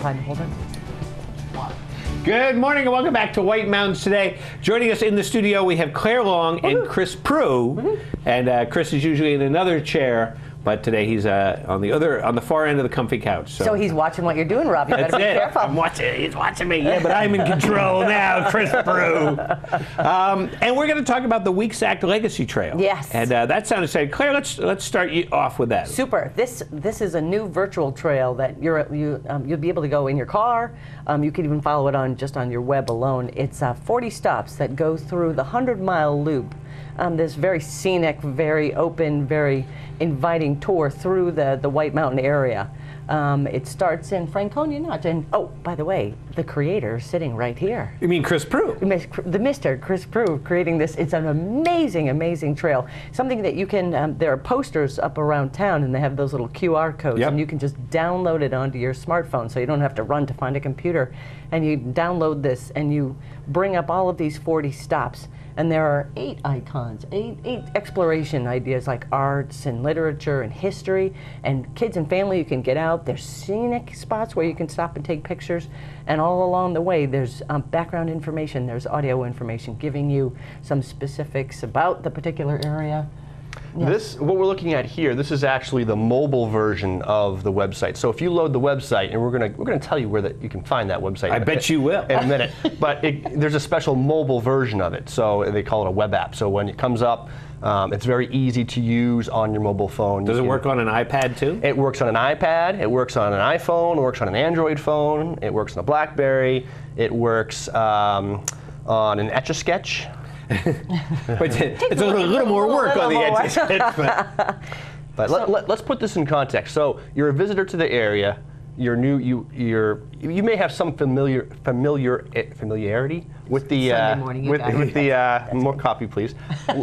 time holder. Good morning and welcome back to White Mountains today. Joining us in the studio we have Clare Long and Chris Proulx. And Chris is usually in another chair, but today he's on the far end of the comfy couch. So he's watching what you're doing, Rob. You better be careful. I'm watching. He's watching me. Yeah, but I'm in control now, Chris Proulx. And we're going to talk about the Weeksack Legacy Trail. Yes. And that sounded exciting. Clare, let's start you off with that. Super. This is a new virtual trail that you'll be able to go in your car. You can even follow it on your web alone. It's 40 stops that go through the 100-mile loop. This very scenic, very open, very inviting tour through the White Mountain area. It starts in Franconia Notch, and oh, by the way, the creator is sitting right here. You mean Chris Proulx? The Mr. Chris Proulx creating this. It's an amazing, amazing trail. Something that you can, there are posters up around town, and they have those little QR codes, and you can just download it onto your smartphone, so you don't have to run to find a computer. And you download this, and you bring up all of these 40 stops. And there are 8 icons, eight exploration ideas like arts and literature and history, and kids and family, you can get out. There's scenic spots where you can stop and take pictures, and all along the way there's background information, there's audio information giving you some specifics about the particular area. Yes. What we're looking at here, this is actually the mobile version of the website. So if you load the website, and we're gonna tell you where you can find that website. I bet you will in a minute. But there's a special mobile version of it. So they call it a web app. So when it comes up, it's very easy to use on your mobile phone. Does it work on an iPad too? It works on an iPad. It works on an iPhone. It works on an Android phone. It works on a BlackBerry. It works on an Etch-a-Sketch. But it's a little more work on the Etch-a-Sketch. But let's put this in context. So you're a visitor to the area. You're new. You may have some familiarity with the more coffee, please,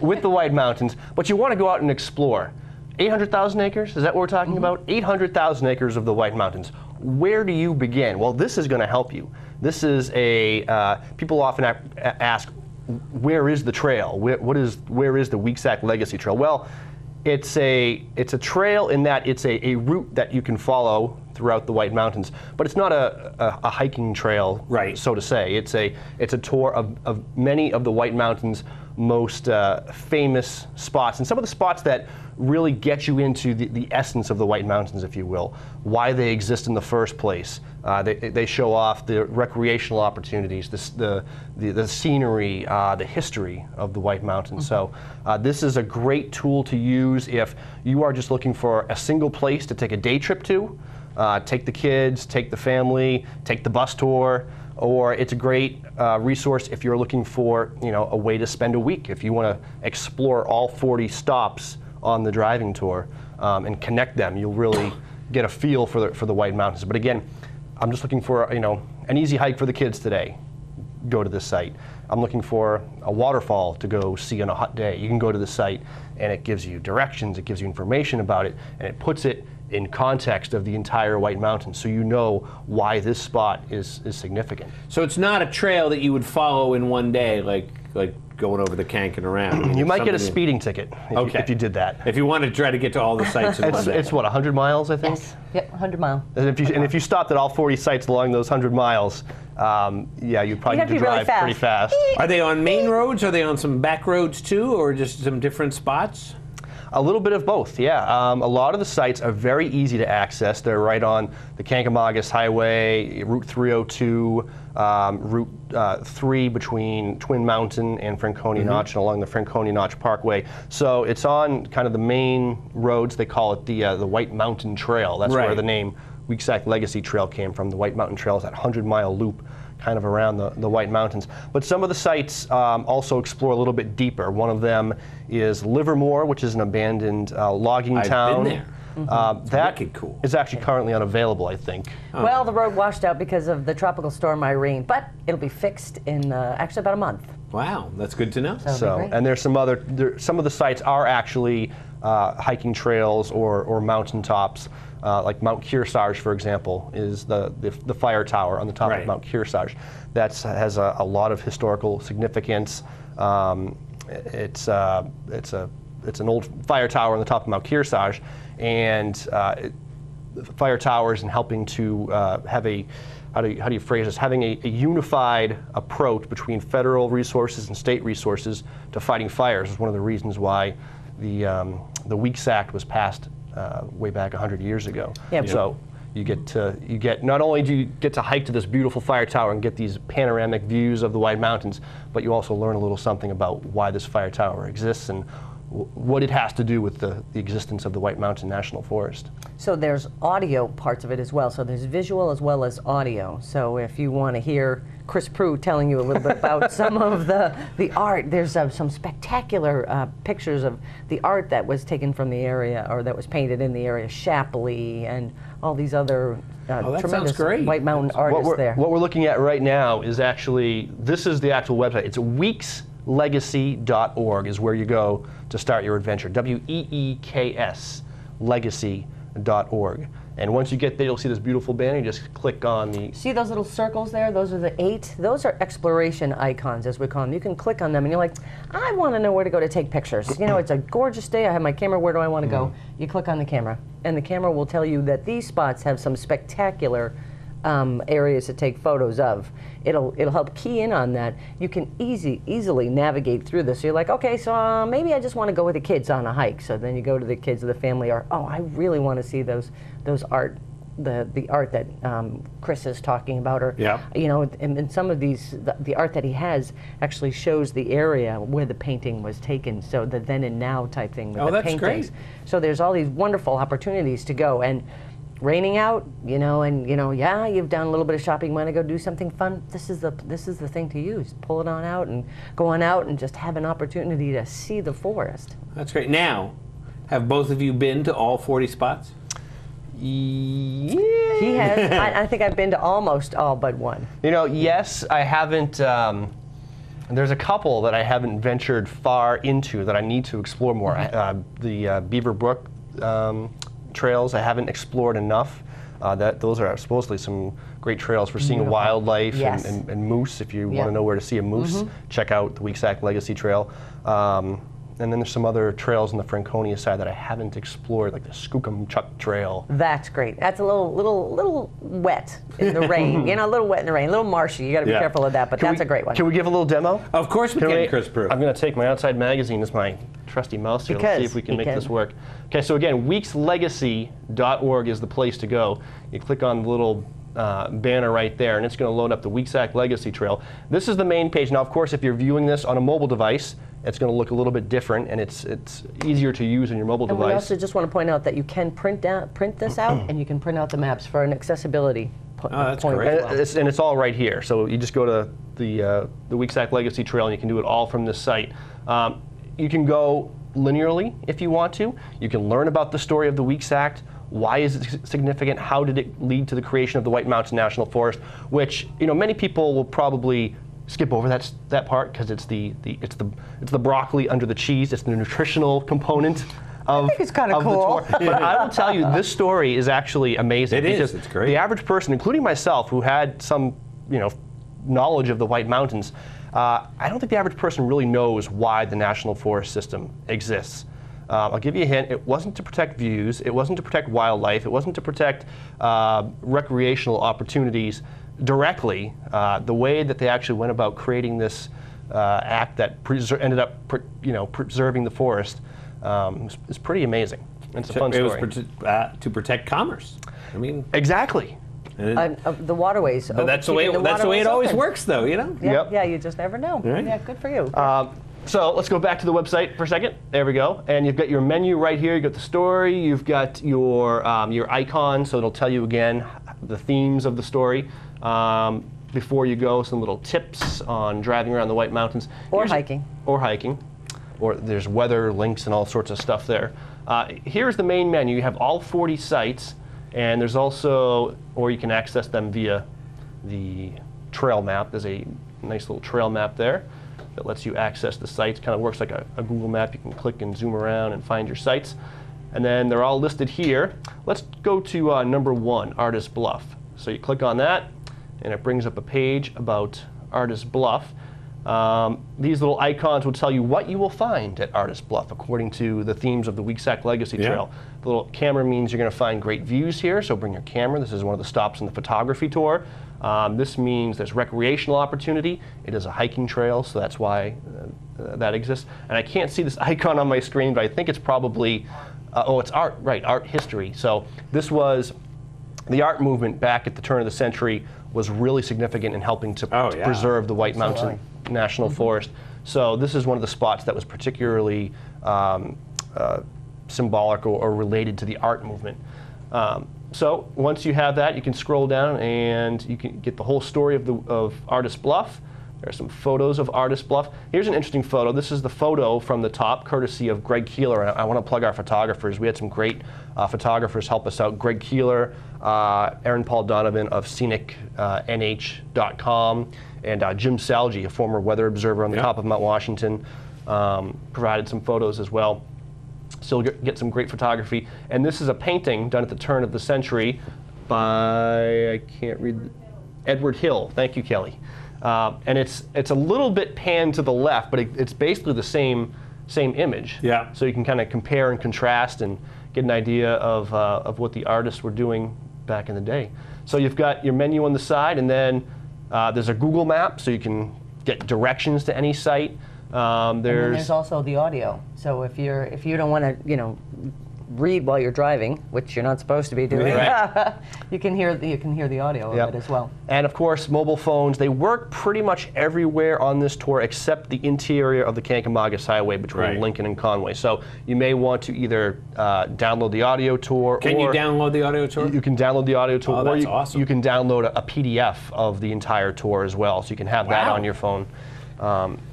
with the White Mountains. But you want to go out and explore. 800,000 acres. Is that what we're talking about? 800,000 acres of the White Mountains. Where do you begin? Well, this is going to help you. This is people often ask, where is the trail? Where is the Weeksack Legacy Trail? Well, it's a trail in that it's a route that you can follow throughout the White Mountains, but it's not a hiking trail, right, so to say. It's a tour of many of the White Mountains' most famous spots, and some of the spots that really get you into the essence of the White Mountains, if you will, why they exist in the first place. They show off the recreational opportunities, the scenery, the history of the White Mountains. So this is a great tool to use if you are just looking for a single place to take a day trip to, take the kids, take the family, take the bus tour, or it's a great resource if you're looking for a way to spend a week. If you want to explore all 40 stops on the driving tour and connect them, you'll really get a feel for the White Mountains. But again, I'm just looking for an easy hike for the kids today. Go to this site. I'm looking for a waterfall to go see on a hot day. You can go to the site, and it gives you directions, it gives you information about it, and it puts it in context of the entire White Mountains, so you know why this spot is significant. So it's not a trail that you would follow in one day, like going over the Kanken around. You might get a speeding ticket if you did that. If you want to try to get to all the sites in one day. It's what, 100 miles, I think? Yes. Yep, 100 miles. And if you stopped at all 40 sites along those 100 miles, yeah, you'd probably need to drive pretty fast. Are they on main roads? Are they on some back roads too, or just some different spots? A little bit of both, yeah. A lot of the sites are very easy to access. They're right on the Kankomagus Highway, Route 302, Route 3 between Twin Mountain and Franconia Notch, and along the Franconia Notch Parkway. So it's on kind of the main roads. They call it the White Mountain Trail. That's where the name Weeksack Legacy Trail came from. The White Mountain Trail is that 100-mile loop kind of around the White Mountains. But some of the sites also explore a little bit deeper. One of them is Livermore, which is an abandoned logging town. I've been there. That cool. is actually currently unavailable, I think. Well, the road washed out because of the tropical storm Irene, but it'll be fixed in actually about a month. Wow, that's good to know. So, and there's some other, some of the sites are actually hiking trails or mountain tops. Like Mount Kearsarge, for example, is the fire tower on the top of Mount Kearsarge. That has a lot of historical significance. It's an old fire tower on the top of Mount Kearsarge, and fire towers and helping to have a, how do you phrase this, having a unified approach between federal resources and state resources to fighting fires is one of the reasons why the Weeks Act was passed way back 100 years ago. Yeah. So you get not only do you get to hike to this beautiful fire tower and get these panoramic views of the White Mountains, but you also learn a little something about why this fire tower exists and what it has to do with the existence of the White Mountain National Forest. So there's audio parts of it as well. So there's visual as well as audio. So if you want to hear Chris Proulx telling you a little bit about some of the art, there's some spectacular pictures of the art that was taken from the area, or that was painted in the area, Shapley and all these other tremendous White Mountain artists there. What we're looking at right now is actually, this is the actual website. It's weekslegacy.org is where you go to start your adventure. WEEKS, legacy.org. And once you get there, you'll see this beautiful banner. You just click on the... See those little circles there? Those are the 8. Those are exploration icons, as we call them. You can click on them, and you're like, I want to know where to go to take pictures. You know, it's a gorgeous day. I have my camera. Where do I want to go? You click on the camera, and the camera will tell you that these spots have some spectacular areas to take photos of. It'll help key in on that. You can easily navigate through this. So you're like, okay, so maybe I just want to go with the kids on a hike. So then you go to the kids of the family, or oh, I really want to see those art, the art that Chris is talking about, or you know, and some of these, the art that he has actually shows the area where the painting was taken. So the then and now type thing with the paintings. Great. So there's all these wonderful opportunities to go. And raining out, you know, and you know, yeah, you've done a little bit of shopping, want to go do something fun, this is the thing to use. Pull it on out and go on out and just have an opportunity to see the forest. That's great. Now, have both of you been to all 40 spots? Yeah. He has. I think I've been to almost all but one. You know, yes, I haven't. There's a couple that I haven't ventured far into that I need to explore more. The Beaver Brook trails I haven't explored enough. Those are supposedly some great trails for seeing wildlife and moose. If you want to know where to see a moose, check out the Weeks Act Legacy Trail. And then there's some other trails on the Franconia side that I haven't explored, like the Skookumchuck Trail. That's great. That's a little wet in the rain. You know, a little wet in the rain, a little marshy. You got to be careful of that, but that's a great one. Can we give a little demo? Of course we can, Chris Proulx. I'm going to take my Outside Magazine as my trusty mouse here. Let's see if we can make this work. Okay, so again, weekslegacy.org is the place to go. You click on the little banner right there, and it's going to load up the Weeks Act Legacy Trail. This is the main page. Now, of course, if you're viewing this on a mobile device, it's going to look a little bit different, and it's easier to use on your mobile device. We also just want to point out that you can print this out, and you can print out the maps for an accessibility point. That's great. And it's all right here. So you just go to the Weeks Act Legacy Trail, and you can do it all from this site. You can go linearly if you want to. You can learn about the story of the Weeks Act. Why is it significant? How did it lead to the creation of the White Mountain National Forest? Which, you know, many people will probably skip over that part because it's the broccoli under the cheese. It's the nutritional component of. I think it's kind of cool. But I will tell you, this story is actually amazing. It's great. The average person, including myself, who had some, you know, knowledge of the White Mountains, I don't think the average person really knows why the National Forest System exists. I'll give you a hint. It wasn't to protect views. It wasn't to protect wildlife. It wasn't to protect recreational opportunities directly. The way that they actually went about creating this act that ended up, preserving the forest is pretty amazing. It's a fun story. It was to protect commerce. I mean, exactly. The waterways. But that's the way it always works, though. You know. Yeah, you just never know. Right. Yeah, good for you. So let's go back to the website for a second. There we go. And you've got your menu right here. You've got the story. You've got your icon, so it'll tell you again the themes of the story. Before you go, some little tips on driving around the White Mountains. Or hiking. Or there's weather links and all sorts of stuff there. Here's the main menu. You have all 40 sites, and there's also, or you can access them via the trail map. There's a nice little trail map there that lets you access the sites. Kind of works like a Google map. You can click and zoom around and find your sites. And then they're all listed here. Let's go to number 1, Artist Bluff. So you click on that, and it brings up a page about Artist Bluff. These little icons will tell you what you will find at Artist Bluff according to the themes of the Weeksack Legacy Trail. The little camera means you're going to find great views here, so bring your camera. This is one of the stops in the photography tour. This means there's recreational opportunity. It is a hiking trail, so that's why that exists. And I can't see this icon on my screen, but I think it's probably, oh, it's art, right, art history. So this was the art movement back at the turn of the century was really significant in helping to preserve the White Mountain National Forest. So this is one of the spots that was particularly symbolic or related to the art movement. So once you have that, you can scroll down and you can get the whole story of Artist Bluff. There are some photos of Artist Bluff. Here's an interesting photo. This is the photo from the top, courtesy of Greg Keeler. And I want to plug our photographers. We had some great photographers help us out. Greg Keeler, Aaron Paul Donovan of scenicnh.com, and Jim Salgi, a former weather observer on the top of Mount Washington, provided some photos as well. So you'll get some great photography. And this is a painting done at the turn of the century by, I can't read, Edward Hill. Thank you, Kelly. And it's a little bit panned to the left, but it's basically the same image. Yeah. So you can kind of compare and contrast and get an idea of what the artists were doing back in the day. So you've got your menu on the side, and then there's a Google map, so you can get directions to any site. And then there's also the audio. So if you don't want to, read while you're driving, which you're not supposed to be doing, you can hear the audio of it as well. And of course, mobile phones, they work pretty much everywhere on this tour except the interior of the Kancamagus Highway between Lincoln and Conway. So you may want to either download the audio tour. Can you download the audio tour? You can download the audio tour, or awesome. You can download a PDF of the entire tour as well, so you can have that on your phone.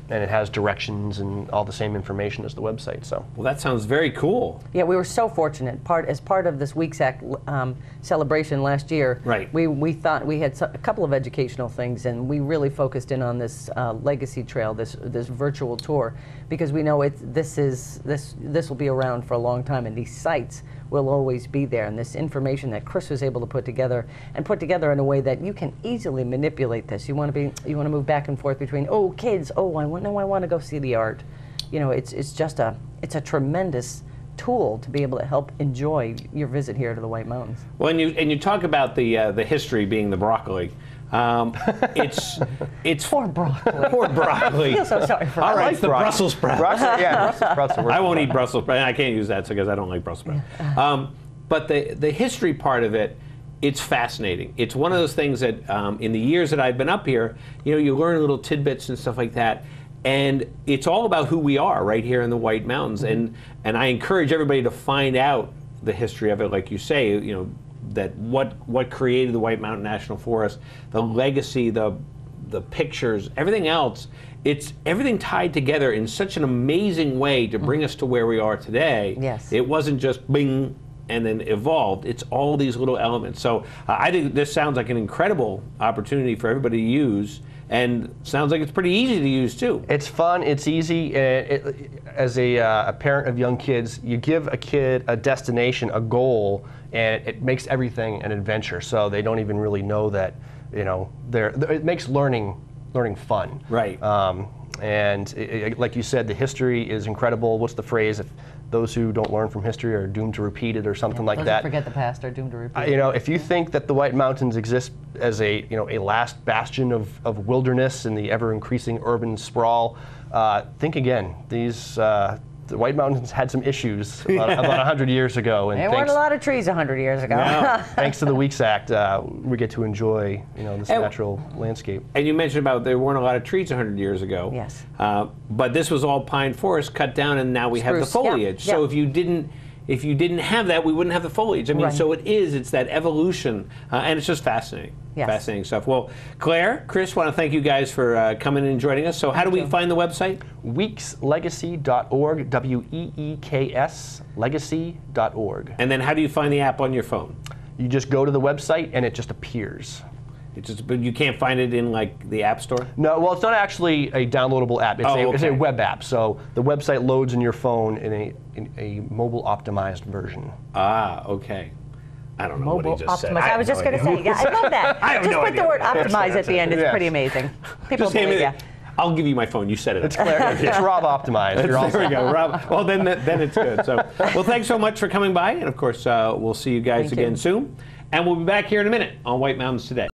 And it has directions and all the same information as the website. So, well, that sounds very cool. Yeah, we were so fortunate. As part of this Weeksack celebration last year, we thought we had a couple of educational things, and we really focused in on this legacy trail, this virtual tour, because we know this will be around for a long time, and these sites will always be there. And this information that Chris was able to put together in a way that you can easily manipulate this. You want to move back and forth between kids. I want to go see the art. It's a tremendous tool to be able to help enjoy your visit here to the White Mountains. Well, and you talk about the history being the broccoli. It's poor broccoli. Poor broccoli. I feel so sorry for all that. right, it's the Brussels sprout. Brussels sprouts are worth I won't eat Brussels sprout. I can't use that because I don't like Brussels sprout. But the history part of it, it's fascinating. It's one of those things that in the years that I've been up here, you learn little tidbits and stuff like that. And it's all about who we are right here in the White Mountains. And I encourage everybody to find out the history of it, like you say, that what created the White Mountain National Forest, the legacy, the pictures, everything else. It's everything tied together in such an amazing way to bring us to where we are today. Yes. It wasn't just bing and then evolved. It's all these little elements. So I think this sounds like an incredible opportunity for everybody to use, and sounds like it's pretty easy to use too. It's fun, it's easy. As a parent of young kids, you give a kid a destination, a goal, and it makes everything an adventure. So they don't even really know that, it makes learning fun. Right. And like you said, the history is incredible. What's the phrase? If those who don't learn from history are doomed to repeat it, or something like those that. Who forget the past are doomed to repeat it. If you think that the White Mountains exist as a last bastion of wilderness in the ever-increasing urban sprawl, think again. The White Mountains had some issues about 100 years ago. And there weren't a lot of trees 100 years ago. No. Thanks to the Weeksack, we get to enjoy this natural landscape. And you mentioned about there weren't a lot of trees 100 years ago. Yes. But this was all pine forest cut down, and now we have the foliage. Yeah. So if you didn't have that, we wouldn't have the foliage. I mean, so it's that evolution, and it's just fascinating. Yes. Fascinating stuff. Well, Claire, Chris, want to thank you guys for coming in and joining us. So how do we find the website? weekslegacy.org, WEEKS, legacy.org. And then how do you find the app on your phone? You just go to the website and it just appears. But you can't find it in like the App Store? No, well, it's not actually a downloadable app. It's a web app. So the website loads in your phone in a mobile optimized version. Ah, okay. I don't know what he just said. I was just going to say, I love that. I have just no put idea. the word optimize at the end. It's pretty amazing. People believe you. I'll give you my phone. You set it up. It's Clare. It's Rob optimized. You're all There we set. go, Rob. Well, then it's good. So, well, thanks so much for coming by, and of course, we'll see you guys Thank you. again soon. And we'll be back here in a minute on White Mountains Today.